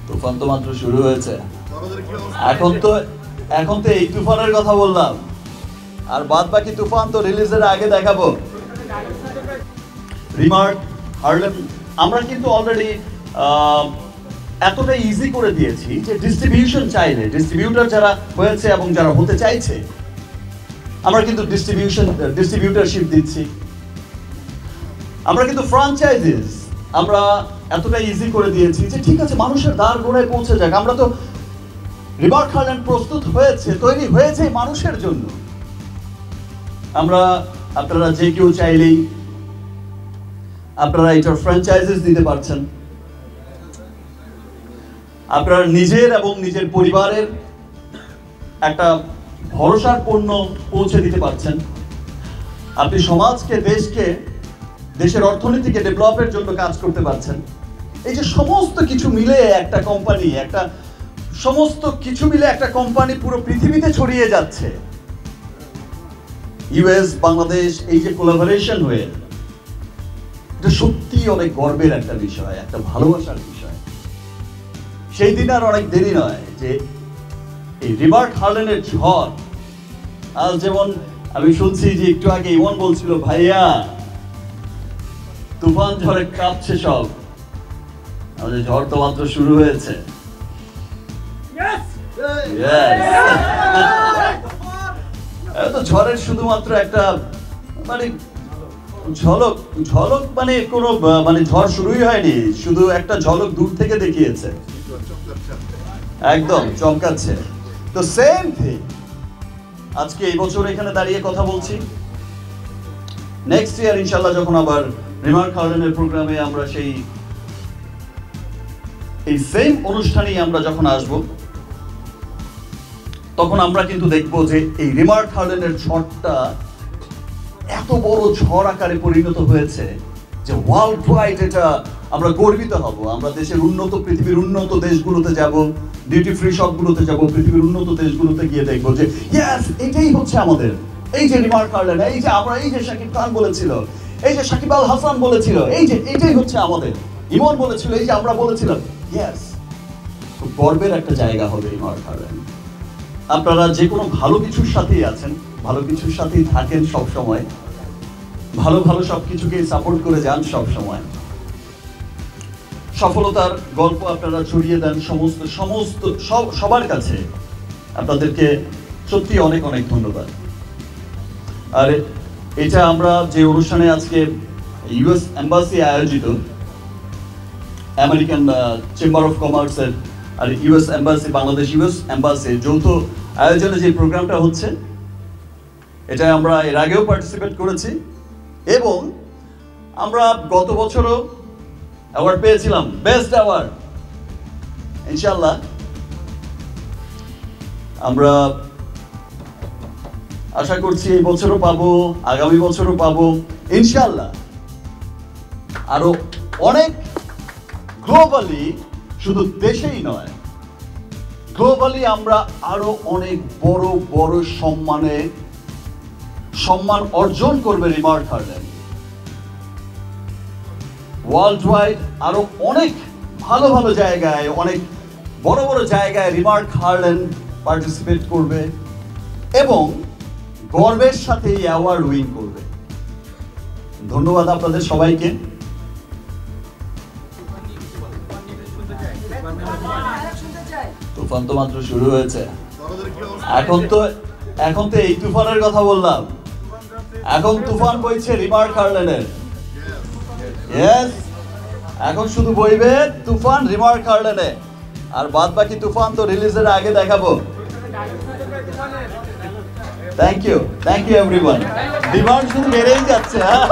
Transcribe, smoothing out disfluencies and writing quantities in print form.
তুফান তো মাত্র শুরু হয়েছে। এখন তো এই তুফানের কথা বললাম, আর বাদ বাকি তুফান তো রিলিজের আগে দেখাবো। রিমার্ক, হার্লেম, আমরা কিন্তু অলরেডি এতটা ইজি করে দিয়েছি যে ডিস্ট্রিবিউশন চাইলে, ডিস্ট্রিবিউটর যারা হয়েছে এবং যারা হতে চাইছে, আমরা কিন্তু ডিস্ট্রিবিউটরশিপ দিচ্ছি। আমরা কিন্তু ফ্র্যাঞ্চাইজিস আমরা এতটা ইজি করে দিয়েছি যে ঠিক আছে, মানুষের দ্বার গোড়ায় পৌঁছে যাক। আমরা তো রিমার্ক হার্লেম প্রস্তুত হয়েছে, তৈরি হয়েছে মানুষের জন্য। আপনারা যে কেউ চাইলেই আপনারা এটার ফ্র্যাঞ্চাইজিস দিতে পারছেন। আপনারা নিজের এবং নিজের পরিবারের একটা ভরসার পণ্য পৌঁছে দিতে পারছেন। আপনি সমাজকে, দেশের অর্থনীতিকে ডেভেলপের জন্য কাজ করতে পারছেন। এই যে সমস্ত কিছু মিলে একটা কোম্পানি পুরো পৃথিবীতে ছড়িয়ে যাচ্ছে। ইউএস, বাংলাদেশ, এই যে কোলাবোরেশন হয়ে, এটা সত্যি অনেক গর্বের একটা বিষয়, একটা ভালোবাসার বিষয়। সেই দিন আর অনেক দেরি নয় যে এই রিমার্ক হার্লেনের ঝড়, আজ যেমন আমি শুনছি যে একটু আগে ইমন বলছিল, ভাইয়া তুফান ঝড়ে কাঁপছে সব, আমাদের ঝড় তো মাত্র শুরু হয়েছে। তো ঝড়ের শুধুমাত্র একটা মানে ঝলক মানে কোনো মানে ঝড় শুরুই হয়নি, শুধু একটা ঝলক দূর থেকে দেখিয়েছে, একদম চমকাচ্ছে। তো সেম থিং আজকে এই বছর এখানে দাঁড়িয়ে কথা বলছি। নেক্সট ইয়ার ইনশাআল্লাহ যখন আবার রিমার্ক হার্লেনের প্রোগ্রামে আমরা এই সেম অনুষ্ঠানেই আমরা যখন আসব, তখন আমরা কিন্তু দেখব যে এই রিমার্ক হার্লেনের ঝড়টা এত বড় ঝড় আকারে পরিণত হয়েছে যে ওয়ার্ল্ড ওয়াইড এটা আমরা গর্বিত হব। আমরা পৃথিবীর উন্নত দেশগুলোতে যাব, ডিউটি ফ্রি শপগুলোতে যাব, পৃথিবীর উন্নত দেশগুলোতে গিয়ে দেখবো যে ইয়েস, এটাই হচ্ছে আমাদের, এই যে রিমার্ক হার্লেন, এই যে শাকিব খান বলেছিল, এই যে সাকিব আল হাসান বলেছিল, এইটাই হচ্ছে আমাদের, ইমন বলেছিল, এই যে আমরা বলেছিলাম। ইয়েস, খুব গর্বের একটা জায়গা হবে রিমার্ক হার্লেন। আপনারা যে কোনো ভালো কিছুর সাথেই আছেন, ভালো কিছুর সাথেই থাকেন সব সময়, ভালো সবকিছুকে সাপোর্ট করে যান সব সময়। সফলতার গল্প আপনারা ছড়িয়ে দেন সবার কাছে। আপনাদেরকে সত্যি অনেক অনেক ধন্যবাদ। আর এটা আমরা যে অনুষ্ঠানে আজকে ইউএস এম্বাসি আয়োজিত, আমেরিকান চেম্বার অফ কমার্সের আর ইউএস এম্বাসি, বাংলাদেশ ইউএস এম্বাসির যৌথ আয়োজনে যে প্রোগ্রামটা হচ্ছে, এটা আমরা এর আগেও পার্টিসিপেট করেছি এবং আমরা গত বছরও অ্যাওয়ার্ড পেয়েছিলাম, বেস্ট অ্যাওয়ার্ড। ইনশাআল্লাহ আমরা আশা করছি এই বছরও পাবো, আগামী বছরও পাবো ইনশাআল্লাহ। আরো অনেক গ্লোবালি, শুধু দেশেই নয়, গ্লোবালি আমরা আরো অনেক বড় সম্মান অর্জন করবে রিমার্ক হার্লেন। ওয়ার্ল্ড ওয়াইড আরো অনেক ভালো জায়গায়, অনেক বড় জায়গায় রিমার্ক হার্লেন পার্টিসিপেট করবে এবং গর্বের সাথে এই অ্যাওয়ার্ড উইন করবে। ধন্যবাদ আপনাদের সবাইকে। তুফান তো মাত্র শুরু হয়েছে। এখন তো এই তুফানের কথা বললাম, এখন তুফান বইছে রিমার্ক হার্লেনের। ইয়েস, এখন শুধু বইবে তুফান রিমার্ক হার্লেনে, আর বাদ বাকি তুফান তো রিলিজের আগে দেখাবো। Thank you everyone. ডিমান্ড শুধু বেড়েই যাচ্ছে। হ্যাঁ।